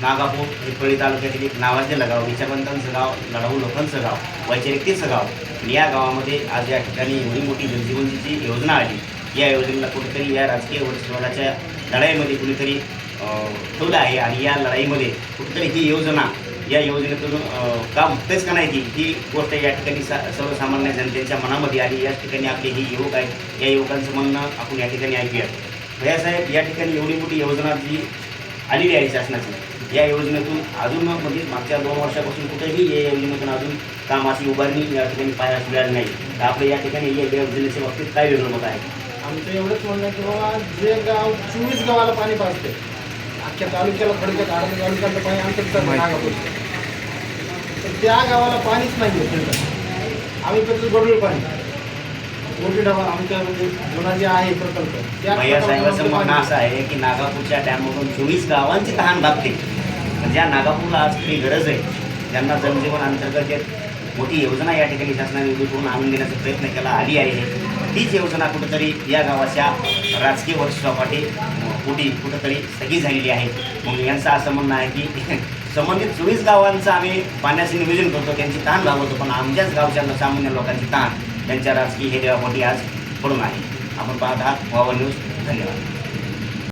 नागापूर हे परळी तालुक्यातील एक नावाजलेलं गाव, विचारवंतांचं गाव, लढाऊ लोकांचं गाव, वैचारिकतेचं गाव. आणि या गावामध्ये आज या ठिकाणी एवढी मोठी जलजीवनची जी योजना आली, या योजनेला कुठेतरी या राजकीय वर्चस्वाच्या लढाईमध्ये कुणीतरी ठेवलं आहे. आणि या लढाईमध्ये कुठेतरी ही योजना, या योजनेतून का मुक्तच का नाही ही गोष्ट या ठिकाणी सर्वसामान्य जनतेच्या मनामध्ये. आणि या ठिकाणी आपले ही युवक आहेत, या युवकांचं म्हणणं आपण या ठिकाणी ऐकूया. भैयासाहेब, या ठिकाणी एवढी मोठी योजना जी आलेली आहे शासनाची, या योजनेतून अजून म्हणजे मागच्या 2 वर्षापासून कुठेही या योजनेतून अजून काम अशी उभारणी या ठिकाणी पाहायला मिळाली नाही. तर आपलं या ठिकाणी या योजनेच्या बाबतीत काय वेगळं मत आहे? आमचं एवढंच म्हणणं आहे की बाबा जे गाव 24 गावाला पाणी पाजते, अख्ख्या तालुक्याला थोडक्यात आडत तालुक्यातलं पाणी आमचं नागापूर, तर त्या गावाला पाणीच नाही आहे फिल्टर. आम्ही फक्त गडूळ पाणी मोठी डबा आमच्या म्हणजे जुना जे आहे प्रकल्प भैयासाहेबांचं म्हणणं असं आहे की नागापूरच्या डॅममधून 24 गावांची तहान भागते. ज्या नागापूरला आज खरी गरज आहे, ज्यांना जलजीवन अंतर्गत एक मोठी योजना या ठिकाणी शासनाने उभी करून आणून देण्याचा प्रयत्न केला आली आहे, तीच योजना कुठंतरी या गावाच्या राजकीय वर्चस्वापाठी पोटी कुठंतरी स्थगित झालेली आहे. मग यांचं असं म्हणणं आहे की संबंधित 24 गावांचं आम्ही पाण्याचं नियोजन करतो, त्यांची तहान भागवतो, पण आमच्याच गावच्या सामान्य लोकांची तहान त्यांच्या राजकीय हेदेवापोटी आज पडून आहे. आपण पाहत आहात वाव न्यूज. धन्यवाद.